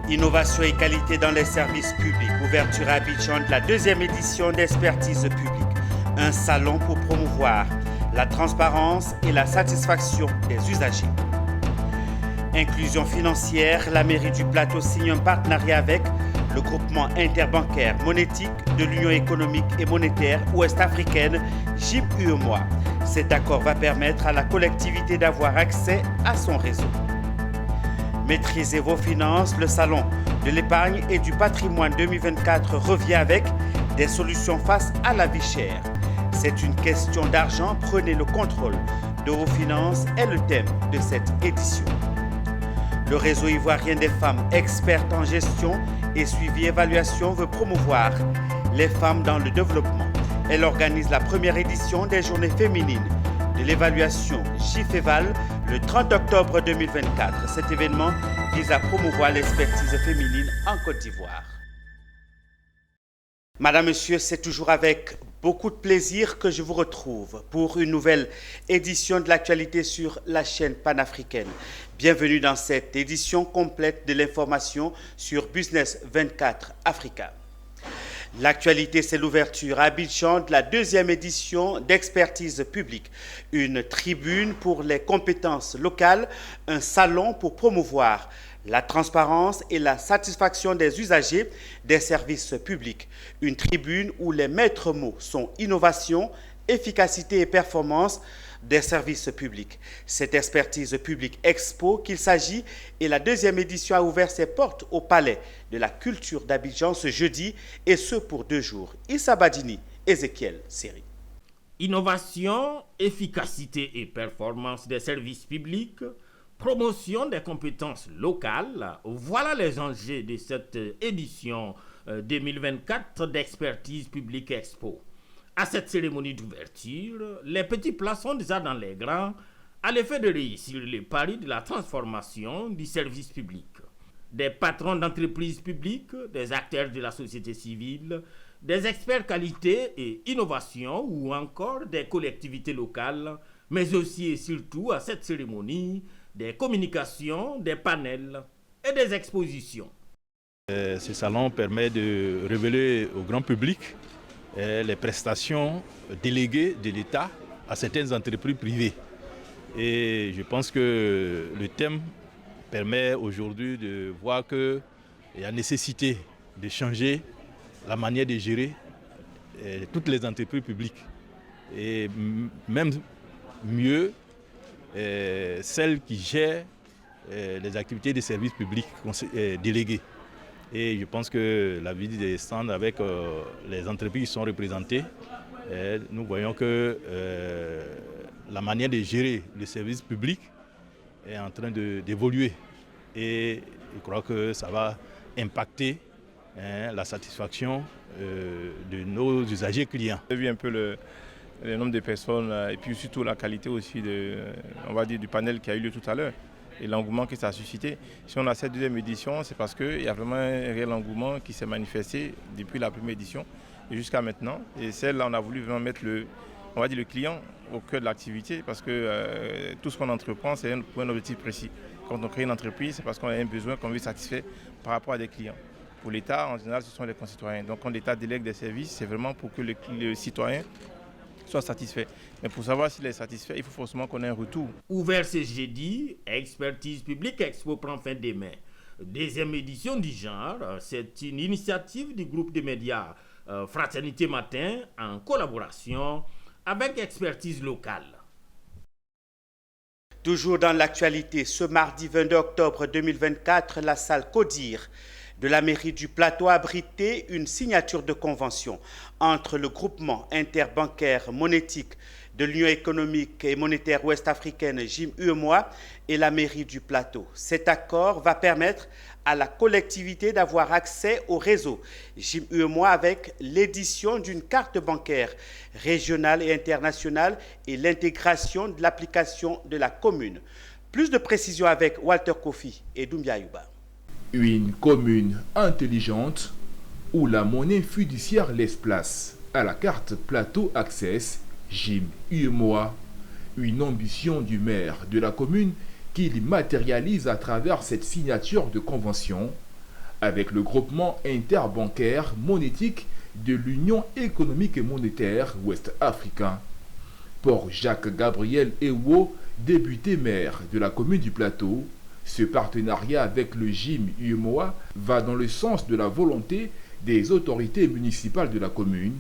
Innovation et qualité dans les services publics. Ouverture à Abidjan de la deuxième édition d'Expertise publique. Un salon pour promouvoir la transparence et la satisfaction des usagers. Inclusion financière, la mairie du Plateau signe un partenariat avec le groupement interbancaire monétique de l'Union économique et monétaire ouest-africaine, JIM-UEMOA. Cet accord va permettre à la collectivité d'avoir accès à son réseau. Maîtrisez vos finances, le salon de l'épargne et du patrimoine 2024 revient avec des solutions face à la vie chère. C'est une question d'argent, prenez le contrôle de vos finances est le thème de cette édition. Le réseau ivoirien des femmes expertes en gestion et suivi évaluation veut promouvoir les femmes dans le développement. Elle organise la première édition des journées féminines de l'évaluation JIFEVAL le 30 octobre 2024. Cet événement vise à promouvoir l'expertise féminine en Côte d'Ivoire. Madame, Monsieur, c'est toujours avec beaucoup de plaisir que je vous retrouve pour une nouvelle édition de l'actualité sur la chaîne panafricaine. Bienvenue dans cette édition complète de l'information sur Business 24 Africa. L'actualité, c'est l'ouverture à Abidjan de la deuxième édition d'Expertise publique. Une tribune pour les compétences locales, un salon pour promouvoir la transparence et la satisfaction des usagers des services publics. Une tribune où les maîtres mots sont innovation, efficacité et performance des services publics. Cette expertise publique expo qu'il s'agit et la deuxième édition a ouvert ses portes au Palais de la Culture d'Abidjan ce jeudi et ce pour 2 jours. Issa Badini, Ézéchiel Série. Innovation, efficacité et performance des services publics, promotion des compétences locales, voilà les enjeux de cette édition 2024 d'Expertise publique expo. À cette cérémonie d'ouverture, les petits plats sont déjà dans les grands à l'effet de réussir les paris de la transformation du service public. Des patrons d'entreprises publiques, des acteurs de la société civile, des experts qualité et innovation ou encore des collectivités locales, mais aussi et surtout à cette cérémonie, des communications, des panels et des expositions. Ce salon permet de révéler au grand public les prestations déléguées de l'État à certaines entreprises privées. Et je pense que le thème permet aujourd'hui de voir qu'il y a nécessité de changer la manière de gérer toutes les entreprises publiques. Et même mieux, celles qui gèrent les activités de services publics délégués. Et je pense que la visite des stands avec les entreprises qui sont représentées, nous voyons que la manière de gérer le service public est en train d'évoluer. Et je crois que ça va impacter la satisfaction de nos usagers clients. J'ai vu un peu le nombre de personnes et puis surtout la qualité aussi on va dire, du panel qui a eu lieu tout à l'heure. Et l'engouement que ça a suscité. Si on a cette deuxième édition, c'est parce qu'il y a vraiment un réel engouement qui s'est manifesté depuis la première édition et jusqu'à maintenant. Et celle-là, on a voulu vraiment mettre le client au cœur de l'activité parce que tout ce qu'on entreprend, c'est pour un objectif précis. Quand on crée une entreprise, c'est parce qu'on a un besoin qu'on veut satisfaire par rapport à des clients. Pour l'État, en général, ce sont les concitoyens. Donc quand l'État délègue des services, c'est vraiment pour que le citoyen soit satisfait. Mais pour savoir s'il est satisfait, il faut forcément qu'on ait un retour. Ouvert ce jeudi, Expertise publique expo prend fin demain. Deuxième édition du genre, c'est une initiative du groupe de médias Fraternité Matin en collaboration avec Expertise locale. Toujours dans l'actualité, ce mardi 22 octobre 2024, la salle Codir de la mairie du Plateau a abrité une signature de convention entre le groupement interbancaire monétique de l'Union économique et monétaire ouest-africaine JIM-UEMOA et la mairie du Plateau. Cet accord va permettre à la collectivité d'avoir accès au réseau JIM-UEMOA avec l'édition d'une carte bancaire régionale et internationale et l'intégration de l'application de la commune. Plus de précisions avec Walter Kofi et Doumbia Yuba. Une commune intelligente où la monnaie fiduciaire laisse place à la carte Plateau Access JIM-UEMOA, une ambition du maire de la commune qu'il matérialise à travers cette signature de convention avec le groupement interbancaire monétique de l'Union économique et monétaire ouest-africain. Pour Jacques-Gabriel Ewo, député maire de la commune du Plateau, ce partenariat avec le GIM UEMOA va dans le sens de la volonté des autorités municipales de la commune,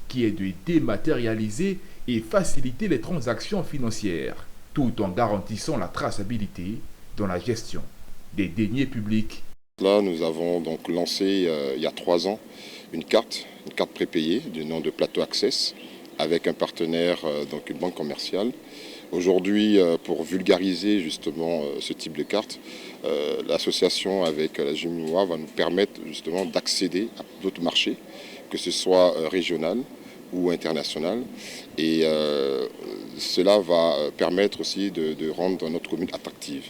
qui est de dématérialiser et faciliter les transactions financières, tout en garantissant la traçabilité dans la gestion des deniers publics. Là, nous avons donc lancé il y a 3 ans une carte prépayée du nom de Plateau Access avec un partenaire, donc une banque commerciale. Aujourd'hui, pour vulgariser justement ce type de carte, l'association avec la GIMUA va nous permettre justement d'accéder à d'autres marchés, que ce soit régional ou international. Et cela va permettre aussi de rendre notre commune attractive.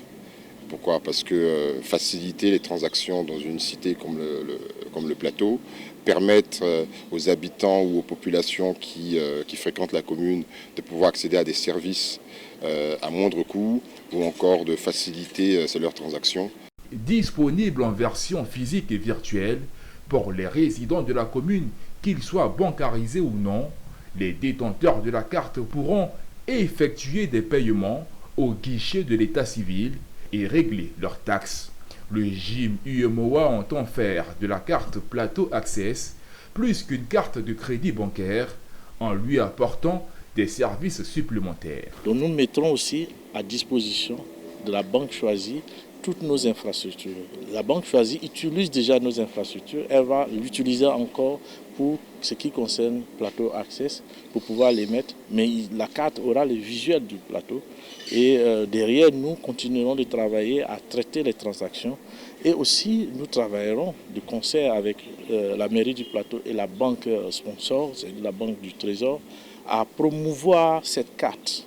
Pourquoi ? Parce que faciliter les transactions dans une cité comme le Plateau, permettre aux habitants ou aux populations qui fréquentent la commune de pouvoir accéder à des services à moindre coût ou encore de faciliter leurs transactions. Disponible en version physique et virtuelle pour les résidents de la commune, qu'ils soient bancarisés ou non, les détenteurs de la carte pourront effectuer des paiements au guichet de l'état civil et régler leurs taxes. Le GIM UEMOA entend faire de la carte Plateau Access plus qu'une carte de crédit bancaire en lui apportant des services supplémentaires. Donc nous mettrons aussi à disposition de la banque choisie toutes nos infrastructures. La banque choisie utilise déjà nos infrastructures, elle va l'utiliser encore pour ce qui concerne Plateau Access, pour pouvoir les mettre, mais la carte aura le visuel du plateau et derrière nous continuerons de travailler à traiter les transactions et aussi nous travaillerons de concert avec la mairie du Plateau et la banque sponsor, c'est la banque du Trésor, à promouvoir cette carte.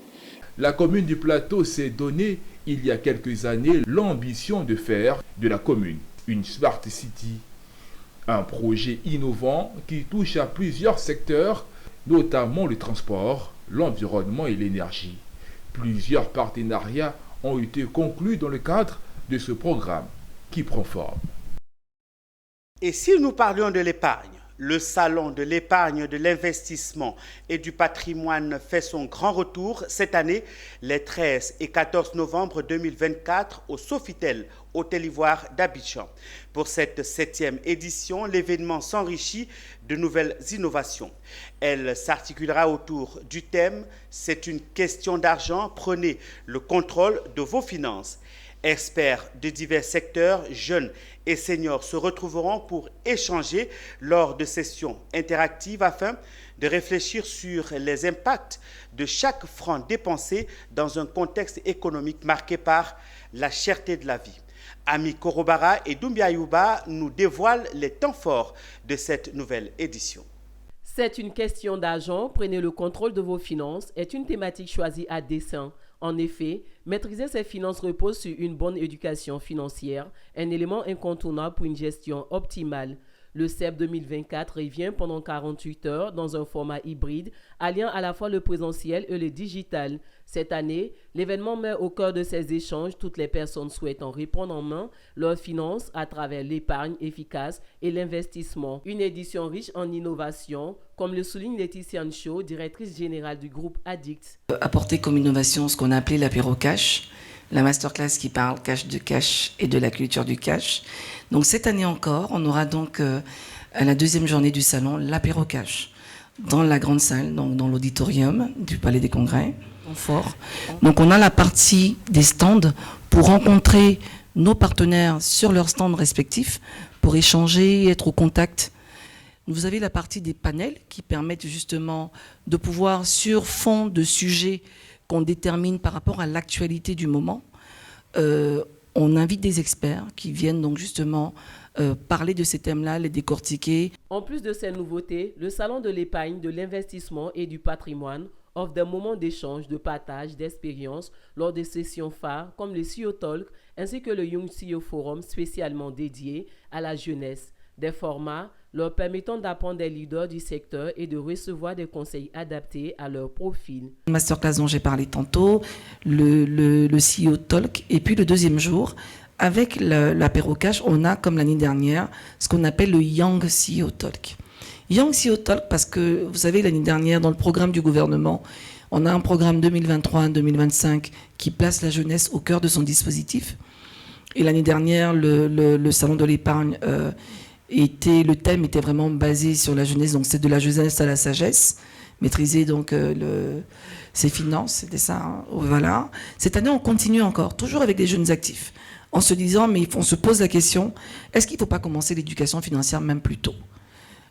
La commune du Plateau s'est donné il y a quelques années l'ambition de faire de la commune une Smart City, un projet innovant qui touche à plusieurs secteurs, notamment le transport, l'environnement et l'énergie. Plusieurs partenariats ont été conclus dans le cadre de ce programme qui prend forme. Et si nous parlions de l'épargne, le salon de l'épargne, de l'investissement et du patrimoine fait son grand retour cette année, les 13 et 14 novembre 2024 au Sofitel, Hôtel Ivoire d'Abidjan. Pour cette 7e édition, l'événement s'enrichit de nouvelles innovations. Elle s'articulera autour du thème « C'est une question d'argent, prenez le contrôle de vos finances ». Experts de divers secteurs, jeunes et seniors se retrouveront pour échanger lors de sessions interactives afin de réfléchir sur les impacts de chaque franc dépensé dans un contexte économique marqué par la cherté de la vie. Ami Korobara et Doumbia Yuba nous dévoilent les temps forts de cette nouvelle édition. C'est une question d'argent, prenez le contrôle de vos finances est une thématique choisie à dessein. En effet, maîtriser ses finances repose sur une bonne éducation financière, un élément incontournable pour une gestion optimale. Le CEP 2024 revient pendant 48 heures dans un format hybride, alliant à la fois le présentiel et le digital. Cette année, l'événement met au cœur de ces échanges toutes les personnes souhaitant reprendre en main leurs finances à travers l'épargne efficace et l'investissement. Une édition riche en innovation, comme le souligne Laetitia Ncho, directrice générale du groupe Addict. Apporter comme innovation ce qu'on a appelé l'apéro cash, la masterclass qui parle cash et de la culture du cash. Donc cette année encore, on aura donc à la 2e journée du salon l'apéro cash dans la grande salle, donc dans l'auditorium du Palais des Congrès. Fort. Donc on a la partie des stands pour rencontrer nos partenaires sur leurs stands respectifs pour échanger, être au contact. Vous avez la partie des panels qui permettent justement de pouvoir, sur fond de sujets qu'on détermine par rapport à l'actualité du moment, on invite des experts qui viennent donc justement parler de ces thèmes-là, les décortiquer. En plus de ces nouveautés, le salon de l'épargne, de l'investissement et du patrimoine offre des moments d'échange, de partage, d'expériences lors des sessions phares comme le CEO Talk ainsi que le Young CEO Forum spécialement dédié à la jeunesse. Des formats leur permettant d'apprendre des leaders du secteur et de recevoir des conseils adaptés à leur profil. Masterclass dont j'ai parlé tantôt, le CEO Talk et puis le 2e jour avec l'apéro cash, on a, comme l'année dernière, ce qu'on appelle le Young CEO Talk. Young CEO Talk parce que, vous savez, l'année dernière, dans le programme du gouvernement, on a un programme 2023-2025 qui place la jeunesse au cœur de son dispositif. Et l'année dernière, le salon de l'épargne, le thème était vraiment basé sur la jeunesse. Donc, c'est de la jeunesse à la sagesse. Maîtriser donc ses finances, c'était ça. Hein, voilà. Cette année, on continue encore, toujours avec des jeunes actifs, en se disant, mais on se pose la question, est-ce qu'il ne faut pas commencer l'éducation financière même plus tôt ?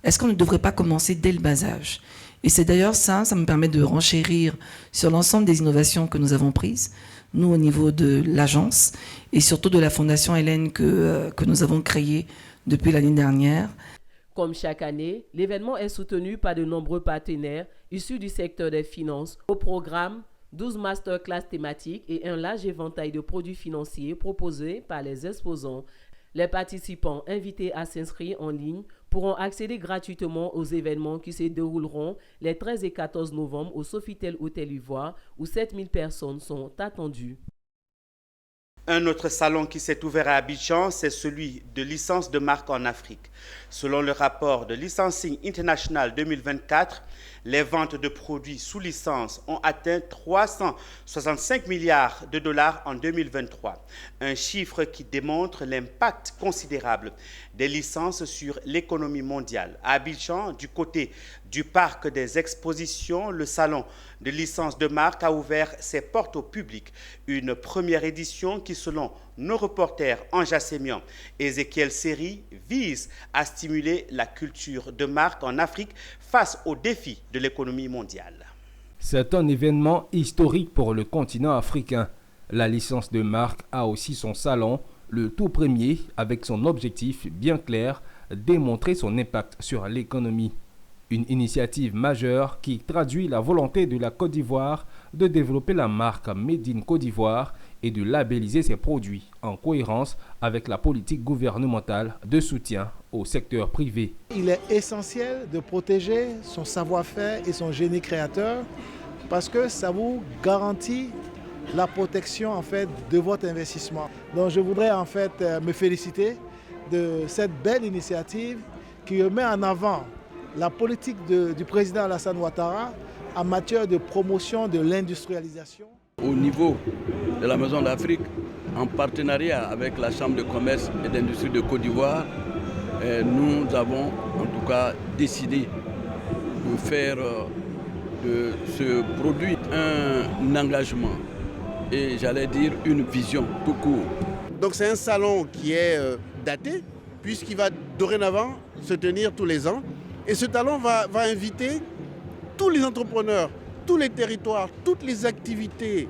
Est-ce qu'on ne devrait pas commencer dès le bas âge ? Et c'est d'ailleurs ça me permet de renchérir sur l'ensemble des innovations que nous avons prises, nous au niveau de l'agence, et surtout de la Fondation Hélène que nous avons créée depuis l'année dernière. Comme chaque année, l'événement est soutenu par de nombreux partenaires issus du secteur des finances. Au programme, 12 masterclass thématiques et un large éventail de produits financiers proposés par les exposants. Les participants invités à s'inscrire en ligne pourront accéder gratuitement aux événements qui se dérouleront les 13 et 14 novembre au Sofitel Hôtel Ivoire où 7000 personnes sont attendues. Un autre salon qui s'est ouvert à Abidjan, c'est celui de licence de marque en Afrique. Selon le rapport de Licensing International 2024, les ventes de produits sous licence ont atteint 365 milliards de dollars en 2023. Un chiffre qui démontre l'impact considérable des licences sur l'économie mondiale. À Abidjan, du côté du parc des expositions, le salon de licence de marque a ouvert ses portes au public. Une première édition qui, selon nos reporters Anja Sémian et Ézéchiel Seri, vise à stimuler la culture de marque en Afrique face aux défis de l'économie mondiale. C'est un événement historique pour le continent africain. La licence de marque a aussi son salon, le tout premier, avec son objectif bien clair, démontrer son impact sur l'économie. Une initiative majeure qui traduit la volonté de la Côte d'Ivoire de développer la marque Made in Côte d'Ivoire et de labelliser ses produits en cohérence avec la politique gouvernementale de soutien au secteur privé. Il est essentiel de protéger son savoir-faire et son génie créateur parce que ça vous garantit la protection en fait de votre investissement. Donc je voudrais en fait me féliciter de cette belle initiative qui met en avant la politique du président Alassane Ouattara en matière de promotion de l'industrialisation. Au niveau de la Maison d'Afrique, en partenariat avec la Chambre de commerce et d'industrie de Côte d'Ivoire, nous avons en tout cas décidé de faire de ce produit un engagement et j'allais dire une vision tout court. Donc c'est un salon qui est daté puisqu'il va dorénavant se tenir tous les ans. Et ce salon va inviter tous les entrepreneurs, tous les territoires, toutes les activités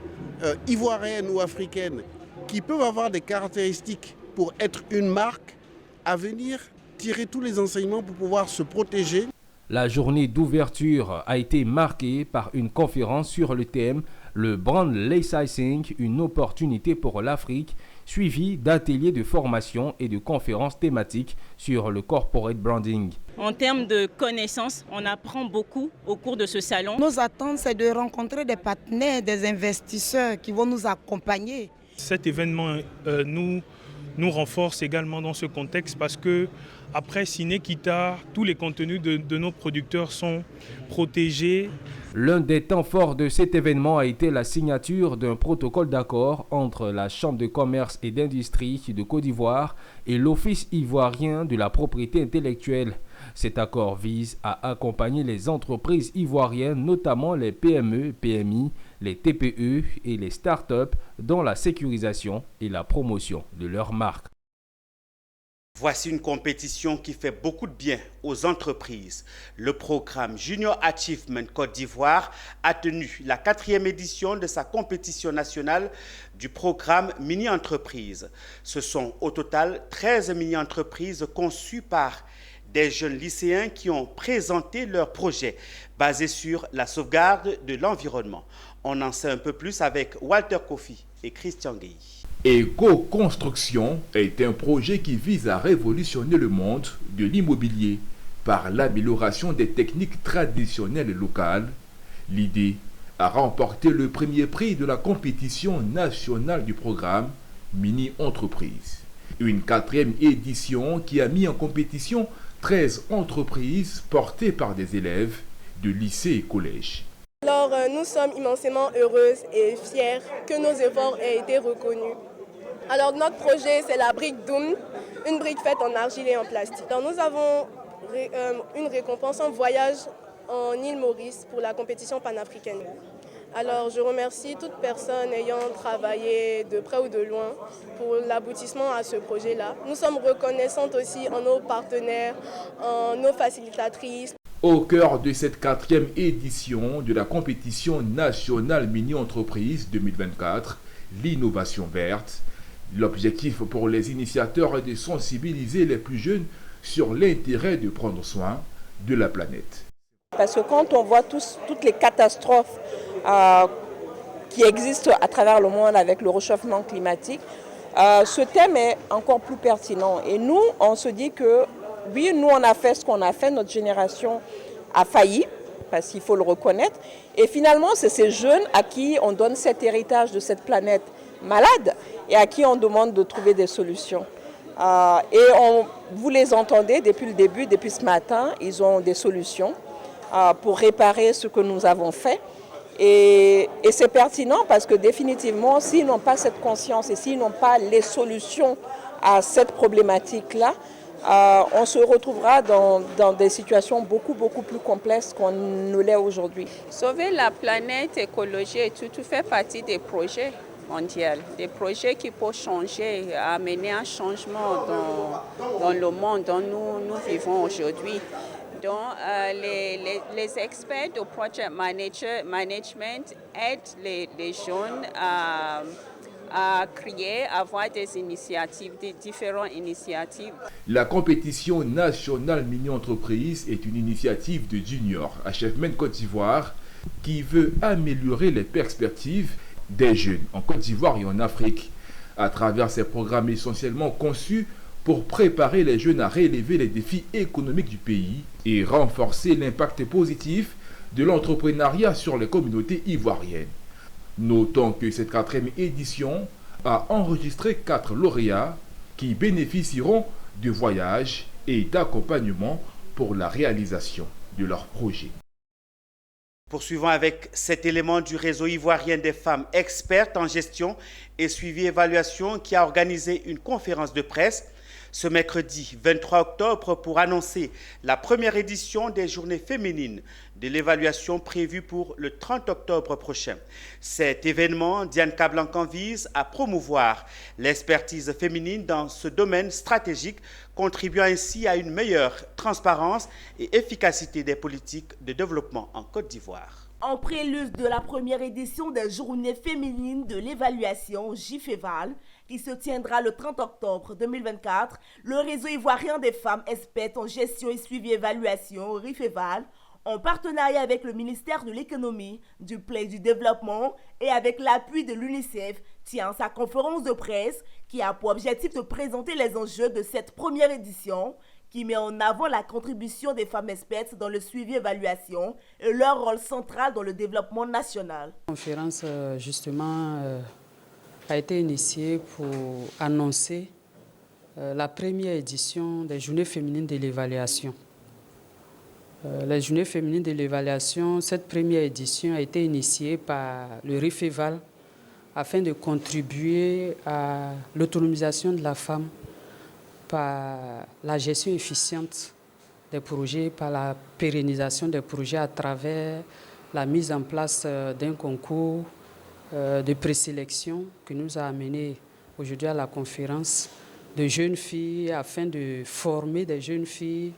ivoiriennes ou africaines qui peuvent avoir des caractéristiques pour être une marque à venir tirer tous les enseignements pour pouvoir se protéger. La journée d'ouverture a été marquée par une conférence sur le thème « Le brand licensing, une opportunité pour l'Afrique », suivi d'ateliers de formation et de conférences thématiques sur le corporate branding. En termes de connaissances, on apprend beaucoup au cours de ce salon. Nos attentes, c'est de rencontrer des partenaires, des investisseurs qui vont nous accompagner. Cet événement nous renforce également dans ce contexte parce que après Ciné-Kita, tous les contenus de nos producteurs sont protégés. L'un des temps forts de cet événement a été la signature d'un protocole d'accord entre la Chambre de commerce et d'industrie de Côte d'Ivoire et l'Office ivoirien de la propriété intellectuelle. Cet accord vise à accompagner les entreprises ivoiriennes, notamment les PME, PMI, les TPE et les start-up dans la sécurisation et la promotion de leurs marques. Voici une compétition qui fait beaucoup de bien aux entreprises. Le programme Junior Achievement Côte d'Ivoire a tenu la 4e édition de sa compétition nationale du programme Mini-entreprise. Ce sont au total 13 mini-entreprises conçues par des jeunes lycéens qui ont présenté leurs projets basés sur la sauvegarde de l'environnement. On en sait un peu plus avec Walter Kofi et Christian Gueye. Éco-construction est un projet qui vise à révolutionner le monde de l'immobilier par l'amélioration des techniques traditionnelles locales. L'idée a remporté le premier prix de la compétition nationale du programme mini-entreprises. Une 4e édition qui a mis en compétition 13 entreprises portées par des élèves de lycées et collèges. Alors, nous sommes immensément heureuses et fiers que nos efforts aient été reconnus. Alors, notre projet, c'est la brique Doom, une brique faite en argile et en plastique. Alors, nous avons une récompense en voyage en île Maurice pour la compétition panafricaine. Alors, je remercie toute personne ayant travaillé de près ou de loin pour l'aboutissement à ce projet-là. Nous sommes reconnaissantes aussi en nos partenaires, en nos facilitatrices. Au cœur de cette 4e édition de la compétition nationale mini-entreprise 2024, l'innovation verte, l'objectif pour les initiateurs est de sensibiliser les plus jeunes sur l'intérêt de prendre soin de la planète. Parce que quand on voit toutes les catastrophes qui existent à travers le monde avec le réchauffement climatique, ce thème est encore plus pertinent. Et nous, on se dit que oui, nous, on a fait ce qu'on a fait, notre génération a failli, parce qu'il faut le reconnaître. Et finalement, c'est ces jeunes à qui on donne cet héritage de cette planète malade et à qui on demande de trouver des solutions. Vous les entendez depuis le début, depuis ce matin, ils ont des solutions pour réparer ce que nous avons fait. Et c'est pertinent parce que définitivement, s'ils n'ont pas cette conscience et s'ils n'ont pas les solutions à cette problématique-là, on se retrouvera dans des situations beaucoup plus complexes qu'on ne l'est aujourd'hui. Sauver la planète, l'écologie et tout fait partie des projets mondiaux, des projets qui peuvent changer, amener un changement dans le monde dont nous vivons aujourd'hui. Donc, les experts de project management aident les jeunes à créer, à avoir des initiatives, des différentes initiatives. La compétition nationale mini-entreprise est une initiative de Junior Achievement Côte d'Ivoire qui veut améliorer les perspectives des jeunes en Côte d'Ivoire et en Afrique à travers ces programmes essentiellement conçus pour préparer les jeunes à relever les défis économiques du pays et renforcer l'impact positif de l'entrepreneuriat sur les communautés ivoiriennes. Notons que cette 4e édition a enregistré 4 lauréats qui bénéficieront de voyages et d'accompagnement pour la réalisation de leurs projets. Poursuivons avec cet élément du réseau ivoirien des femmes expertes en gestion et suivi évaluation qui a organisé une conférence de presse ce mercredi 23 octobre pour annoncer la première édition des journées féminines de l'évaluation prévue pour le 30 octobre prochain. Cet événement, Diane Cablancan, vise à promouvoir l'expertise féminine dans ce domaine stratégique, contribuant ainsi à une meilleure transparence et efficacité des politiques de développement en Côte d'Ivoire. En prélude de la première édition des Journées féminines de l'évaluation JFEVAL, qui se tiendra le 30 octobre 2024, le réseau ivoirien des femmes expertes en gestion et suivi évaluation, RIFEVAL, en partenariat avec le ministère de l'économie, du plan et du développement et avec l'appui de l'UNICEF, tient sa conférence de presse qui a pour objectif de présenter les enjeux de cette première édition qui met en avant la contribution des femmes expertes dans le suivi évaluation et leur rôle central dans le développement national. La conférence, justement, a été initiée pour annoncer la première édition des Journées féminines de l'évaluation. Les Journées féminines de l'évaluation, cette première édition a été initiée par le RIFEVAL afin de contribuer à l'autonomisation de la femme par la gestion efficiente des projets, par la pérennisation des projets à travers la mise en place d'un concours de présélection que nous a amené aujourd'hui à la conférence de jeunes filles afin de former des jeunes filles,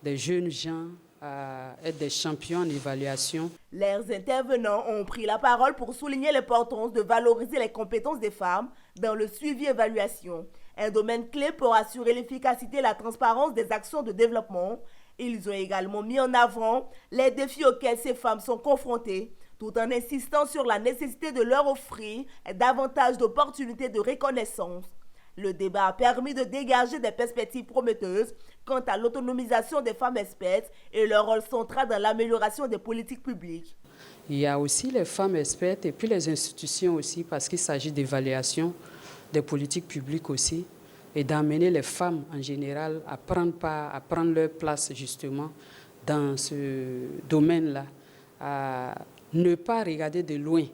des jeunes gens à être des champions en évaluation. Les intervenants ont pris la parole pour souligner l'importance de valoriser les compétences des femmes dans le suivi-évaluation, un domaine clé pour assurer l'efficacité et la transparence des actions de développement. Ils ont également mis en avant les défis auxquels ces femmes sont confrontées, tout en insistant sur la nécessité de leur offrir davantage d'opportunités de reconnaissance. Le débat a permis de dégager des perspectives prometteuses quant à l'autonomisation des femmes expertes et leur rôle central dans l'amélioration des politiques publiques. Il y a aussi les femmes expertes et puis les institutions aussi, parce qu'il s'agit d'évaluation. des politiques publiques aussi, et d'amener les femmes en général à prendre leur place justement dans ce domaine-là, à ne pas regarder de loin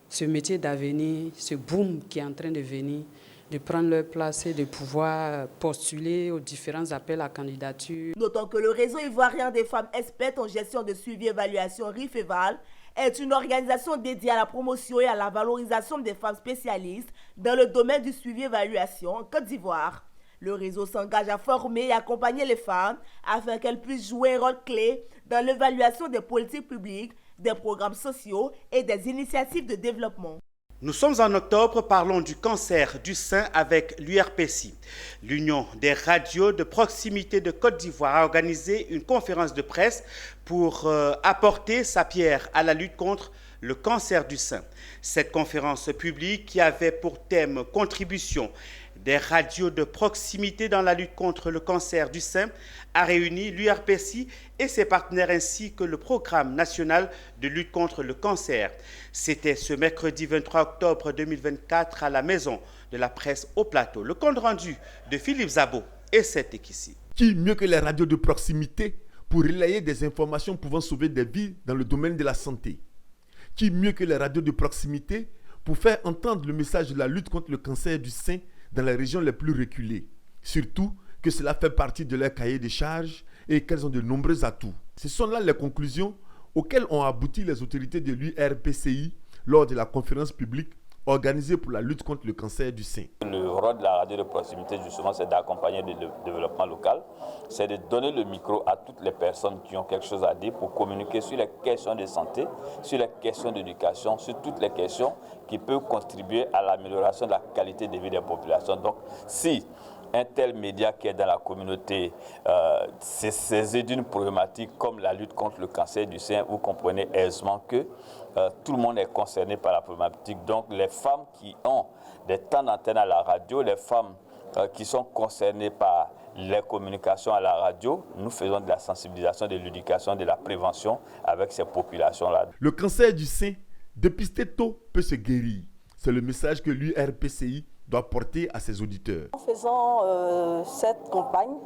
ce métier d'avenir, ce boom qui est en train de venir, de prendre leur place et de pouvoir postuler aux différents appels à candidature. Notons que le réseau ivoirien des femmes expertes en gestion de suivi et évaluation RIFEVAL est une organisation dédiée à la promotion et à la valorisation des femmes spécialistes dans le domaine du suivi et évaluation en Côte d'Ivoire. Le réseau s'engage à former et accompagner les femmes afin qu'elles puissent jouer un rôle clé dans l'évaluation des politiques publiques, des programmes sociaux et des initiatives de développement. Nous sommes en octobre, parlons du cancer du sein avec l'URPCI. L'Union des radios de proximité de Côte d'Ivoire a organisé une conférence de presse pour apporter sa pierre à la lutte contre le cancer du sein. Cette conférence publique qui avait pour thème « Contribution des radios de proximité dans la lutte contre le cancer du sein » a réuni l'URPCI et ses partenaires ainsi que le Programme national de lutte contre le cancer. C'était ce mercredi 23 octobre 2024 à la Maison de la Presse au Plateau. Le compte rendu de Philippe Zabo et c'était ici. Qui mieux que les radios de proximité pour relayer des informations pouvant sauver des vies dans le domaine de la santé? Qui mieux que les radios de proximité pour faire entendre le message de la lutte contre le cancer du sein dans les régions les plus reculées? Surtout que cela fait partie de leur cahier de charges et qu'elles ont de nombreux atouts. Ce sont là les conclusions auxquelles ont abouti les autorités de l'URPCI lors de la conférence publique organisée pour la lutte contre le cancer du sein. Le rôle de la radio de proximité, justement, c'est d'accompagner le développement local. C'est de donner le micro à toutes les personnes qui ont quelque chose à dire pour communiquer sur les questions de santé, sur les questions d'éducation, sur toutes les questions qui peuvent contribuer à l'amélioration de la qualité de vie des populations. Donc, si un tel média qui est dans la communauté s'est saisi d'une problématique comme la lutte contre le cancer du sein, vous comprenez aisément que tout le monde est concerné par la problématique. Donc les femmes qui ont des temps d'antenne à la radio, les femmes qui sont concernées par les communications à la radio, nous faisons de la sensibilisation, de l'éducation, de la prévention avec ces populations-là. Le cancer du sein, dépisté tôt, peut se guérir. C'est le message que l'URPCI doit porter à ses auditeurs. En faisant cette campagne,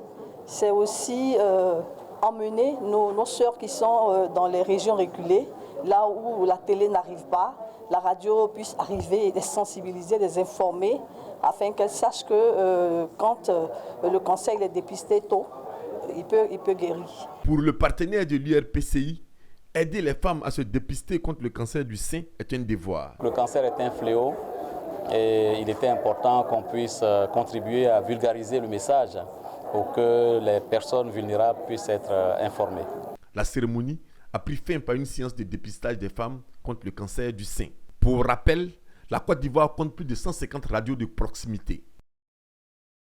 c'est aussi emmener nos sœurs qui sont dans les régions reculées, là où la télé n'arrive pas, la radio puisse arriver et les sensibiliser, les informer, afin qu'elles sachent que quand le cancer est dépisté tôt, il peut guérir. Pour le partenaire de l'URPCI, aider les femmes à se dépister contre le cancer du sein est un devoir. Le cancer est un fléau. Et il était important qu'on puisse contribuer à vulgariser le message pour que les personnes vulnérables puissent être informées. La cérémonie a pris fin par une séance de dépistage des femmes contre le cancer du sein. Pour rappel, la Côte d'Ivoire compte plus de 150 radios de proximité.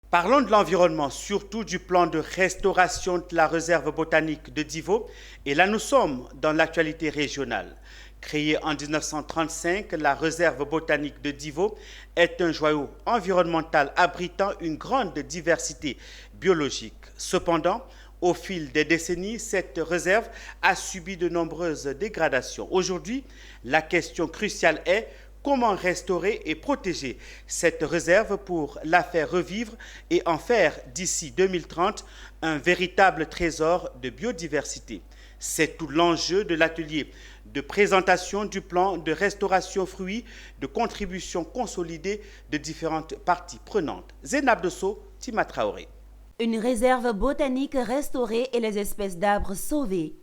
Parlons de l'environnement, surtout du plan de restauration de la réserve botanique de Divo. Et là, nous sommes dans l'actualité régionale. Créée en 1935, la réserve botanique de Divo est un joyau environnemental abritant une grande diversité biologique. Cependant, au fil des décennies, cette réserve a subi de nombreuses dégradations. Aujourd'hui, la question cruciale est comment restaurer et protéger cette réserve pour la faire revivre et en faire d'ici 2030 un véritable trésor de biodiversité. C'est tout l'enjeu de l'atelier de présentation du plan de restauration fruit de contribution consolidée de différentes parties prenantes. Zénab Dosso, Tima Traoré. Une réserve botanique restaurée et les espèces d'arbres sauvées.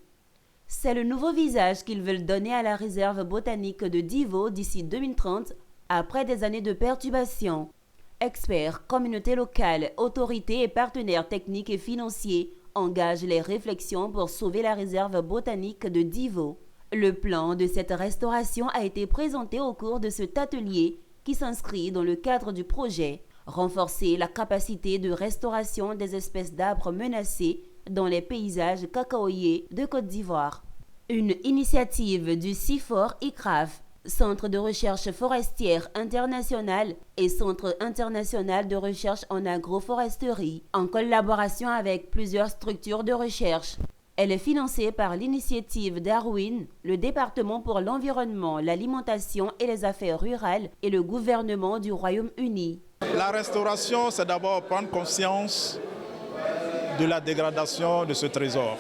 C'est le nouveau visage qu'ils veulent donner à la réserve botanique de Divo d'ici 2030, après des années de perturbations. Experts, communautés locales, autorités et partenaires techniques et financiers engagent les réflexions pour sauver la réserve botanique de Divo. Le plan de cette restauration a été présenté au cours de cet atelier qui s'inscrit dans le cadre du projet « Renforcer la capacité de restauration des espèces d'arbres menacées dans les paysages cacaoyers de Côte d'Ivoire ». Une initiative du CIFOR-ICRAF, Centre de recherche forestière international et Centre international de recherche en agroforesterie, en collaboration avec plusieurs structures de recherche. Elle est financée par l'initiative Darwin, le département pour l'environnement, l'alimentation et les affaires rurales et le gouvernement du Royaume-Uni. La restauration, c'est d'abord prendre conscience de la dégradation de ce trésor.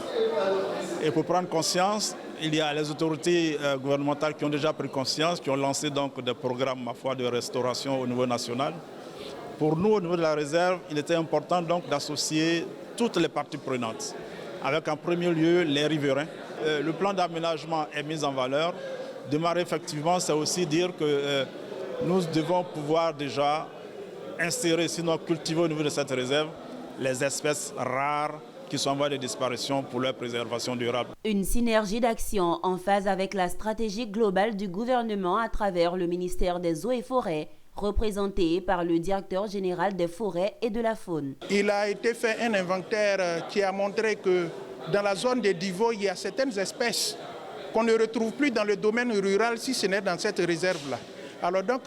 Et pour prendre conscience, il y a les autorités gouvernementales qui ont déjà pris conscience, qui ont lancé donc des programmes, ma foi, de restauration au niveau national. Pour nous, au niveau de la réserve, il était important donc d'associer toutes les parties prenantes, avec en premier lieu les riverains. Le plan d'aménagement est mis en valeur. Démarrer effectivement, c'est aussi dire que nous devons pouvoir déjà insérer, sinon cultiver au niveau de cette réserve, les espèces rares qui sont en voie de disparition pour leur préservation durable. Une synergie d'action en phase avec la stratégie globale du gouvernement à travers le ministère des Eaux et Forêts, représenté par le directeur général des forêts et de la faune. Il a été fait un inventaire qui a montré que dans la zone des Divos, il y a certaines espèces qu'on ne retrouve plus dans le domaine rural si ce n'est dans cette réserve-là. Alors donc,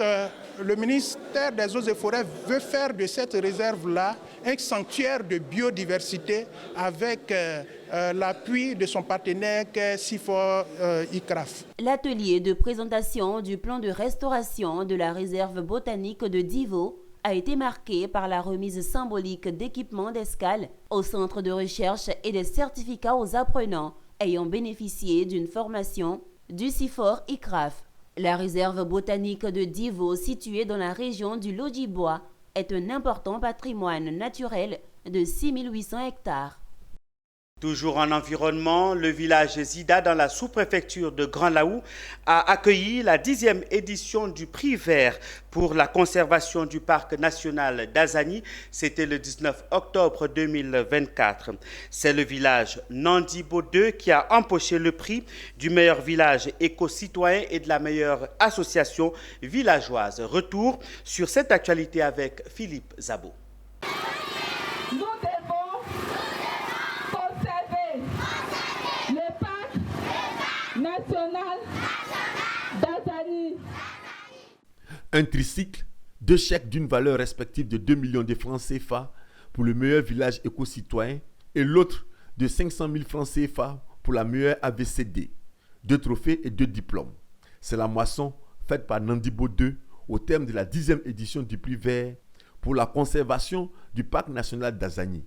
le ministère des Eaux et Forêts veut faire de cette réserve-là un sanctuaire de biodiversité avec l'appui de son partenaire CIFOR ICRAF. L'atelier de présentation du plan de restauration de la réserve botanique de Divo a été marqué par la remise symbolique d'équipements d'escale au centre de recherche et des certificats aux apprenants ayant bénéficié d'une formation du CIFOR ICRAF. La réserve botanique de Divo, située dans la région du Lodjibois, est un important patrimoine naturel de 6800 hectares. Toujours en environnement, le village Zida dans la sous-préfecture de Grand Laou a accueilli la 10e édition du prix vert pour la conservation du parc national d'Azani. C'était le 19 octobre 2024. C'est le village Nandibo 2 qui a empoché le prix du meilleur village éco-citoyen et de la meilleure association villageoise. Retour sur cette actualité avec Philippe Zabo. Un tricycle, 2 chèques d'une valeur respective de 2 millions de francs CFA pour le meilleur village éco-citoyen et l'autre de 500 000 francs CFA pour la meilleure AVCD. 2 trophées et 2 diplômes. C'est la moisson faite par Nandibo 2 au terme de la 10e édition du prix vert pour la conservation du parc national d'Azani.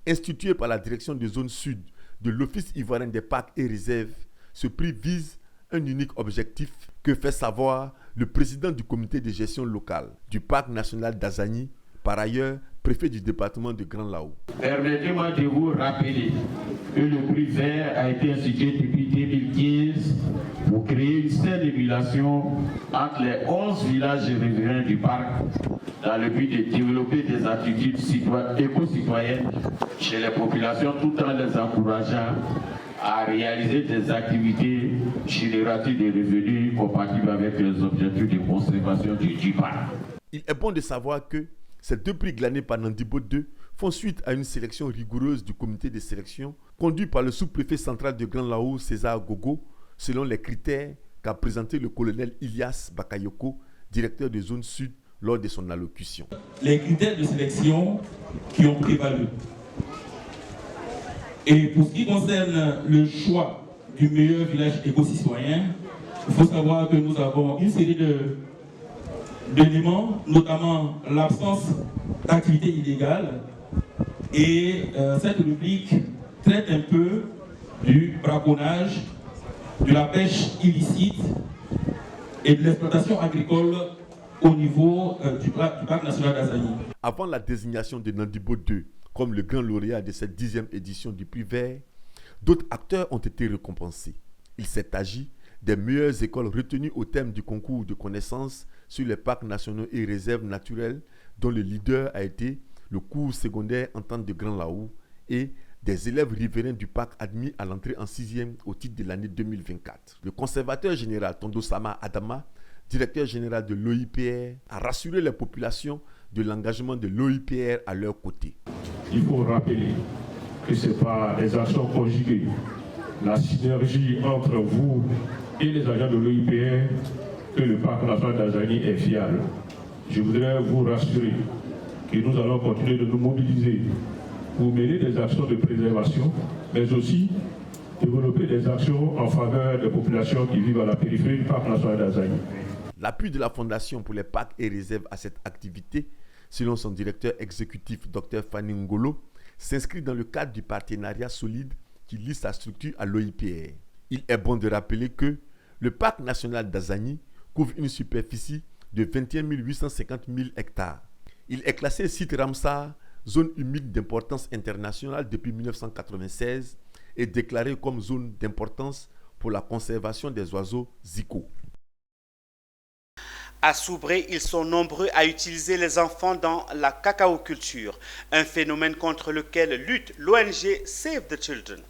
Institué par la direction de zone sud de l'Office ivoirien des parcs et réserves, ce prix vise un unique objectif que fait savoir le président du comité de gestion locale du parc national d'Azani, par ailleurs préfet du département de Grand Laou. Permettez-moi de vous rappeler que le prix vert a été institué depuis 2015 pour créer une saine émulation entre les 11 villages riverains du parc dans le but de développer des attitudes éco-citoyennes chez les populations tout en les encourageant à réaliser des activités génératives de revenus compatibles avec les objectifs de conservation du parc. Il est bon de savoir que ces 2 prix glanés par Nandibo 2 font suite à une sélection rigoureuse du comité de sélection conduit par le sous-préfet central de Grand Laou, César Gogo, selon les critères qu'a présenté le colonel Ilias Bakayoko, directeur de zone sud, lors de son allocution. Les critères de sélection qui ont prévalu. Et pour ce qui concerne le choix du meilleur village éco-citoyen, il faut savoir que nous avons une série d'éléments, notamment l'absence d'activité illégale. Et cette rubrique traite un peu du braconnage, de la pêche illicite et de l'exploitation agricole au niveau du parc national d'Azani. Avant la désignation de Nandibo 2 comme le grand lauréat de cette 10e édition du prix vert, d'autres acteurs ont été récompensés. Il s'est agi des meilleures écoles retenues au thème du concours de connaissances sur les parcs nationaux et réserves naturelles, dont le leader a été le cours secondaire Entente de Grand Laou et des élèves riverains du parc admis à l'entrée en 6e au titre de l'année 2024. Le conservateur général Tondosama Adama, directeur général de l'OIPR, a rassuré les populations de l'engagement de l'OIPR à leur côté. Il faut rappeler que ce n'est pas des actions conjuguées. La synergie entre vous et les agents de l'OIPR que le parc national d'Azani est fiable. Je voudrais vous rassurer que nous allons continuer de nous mobiliser pour mener des actions de préservation, mais aussi développer des actions en faveur des populations qui vivent à la périphérie du parc national d'Azani. L'appui de la Fondation pour les parcs et réserves à cette activité selon son directeur exécutif Dr Fanny Ngolo, s'inscrit dans le cadre du partenariat solide qui lie sa structure à l'OIPR. Il est bon de rappeler que le parc national d'Azani couvre une superficie de 21 850 000 hectares. Il est classé site Ramsar, zone humide d'importance internationale depuis 1996 et déclaré comme zone d'importance pour la conservation des oiseaux zikos. À Soubré, ils sont nombreux à utiliser les enfants dans la cacaoculture, un phénomène contre lequel lutte l'ONG Save the Children.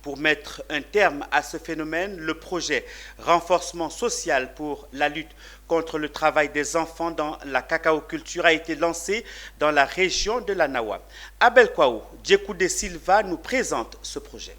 Pour mettre un terme à ce phénomène, le projet Renforcement social pour la lutte contre le travail des enfants dans la cacaoculture a été lancé dans la région de la Nawa. Abel Kwaou, Djekou de Silva nous présente ce projet.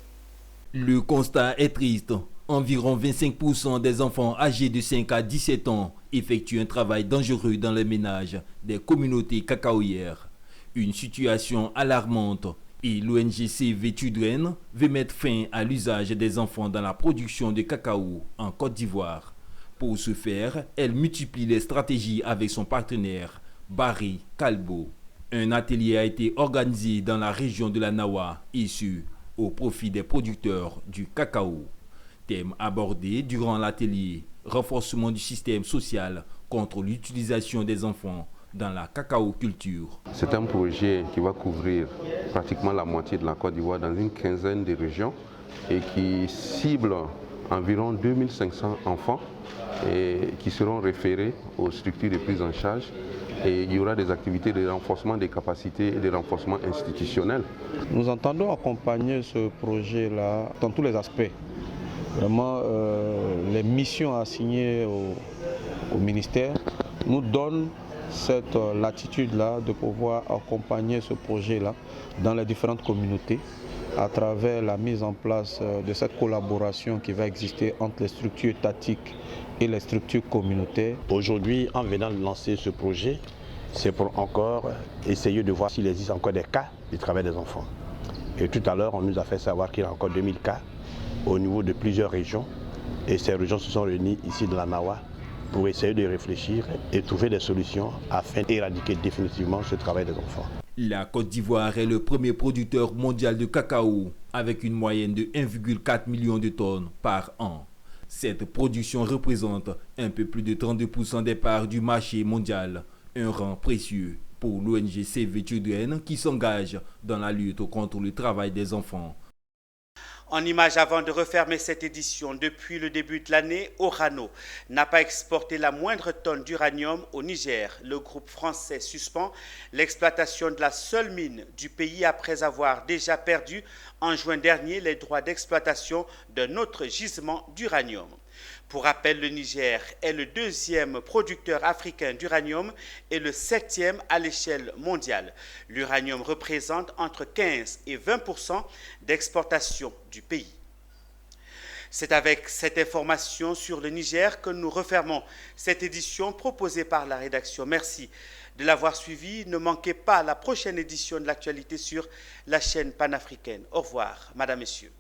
Le constat est triste. Environ 25% des enfants âgés de 5 à 17 ans effectuent un travail dangereux dans les ménages des communautés cacaoyères. Une situation alarmante et l'ONG Save the Children veut mettre fin à l'usage des enfants dans la production de cacao en Côte d'Ivoire. Pour ce faire, elle multiplie les stratégies avec son partenaire Barry Calbo. Un atelier a été organisé dans la région de la Nawa et ce, au profit des producteurs du cacao. Thème abordé durant l'atelier, renforcement du système social contre l'utilisation des enfants dans la cacaoculture. C'est un projet qui va couvrir pratiquement la moitié de la Côte d'Ivoire dans une quinzaine de régions et qui cible environ 2500 enfants et qui seront référés aux structures de prise en charge. Et il y aura des activités de renforcement des capacités et de renforcement institutionnel. Nous entendons accompagner ce projet-là dans tous les aspects. Vraiment, les missions assignées au ministère nous donnent cette latitude-là de pouvoir accompagner ce projet-là dans les différentes communautés à travers la mise en place de cette collaboration qui va exister entre les structures étatiques et les structures communautaires. Aujourd'hui, en venant de lancer ce projet, c'est pour encore essayer de voir s'il existe encore des cas du travail des enfants. Et tout à l'heure, on nous a fait savoir qu'il y a encore 2000 cas au niveau de plusieurs régions. Et ces régions se sont réunies ici dans la Nawa pour essayer de réfléchir et trouver des solutions afin d'éradiquer définitivement ce travail des enfants. La Côte d'Ivoire est le premier producteur mondial de cacao avec une moyenne de 1,4 million de tonnes par an. Cette production représente un peu plus de 32% des parts du marché mondial, un rang précieux pour l'ONG Save the Children qui s'engage dans la lutte contre le travail des enfants. En image, avant de refermer cette édition, depuis le début de l'année, Orano n'a pas exporté la moindre tonne d'uranium au Niger. Le groupe français suspend l'exploitation de la seule mine du pays après avoir déjà perdu en juin dernier les droits d'exploitation d'un autre gisement d'uranium. Pour rappel, le Niger est le deuxième producteur africain d'uranium et le 7e à l'échelle mondiale. L'uranium représente entre 15 et 20% d'exportation du pays. C'est avec cette information sur le Niger que nous refermons cette édition proposée par la rédaction. Merci de l'avoir suivi. Ne manquez pas la prochaine édition de l'actualité sur la chaîne panafricaine. Au revoir, Madame, Messieurs.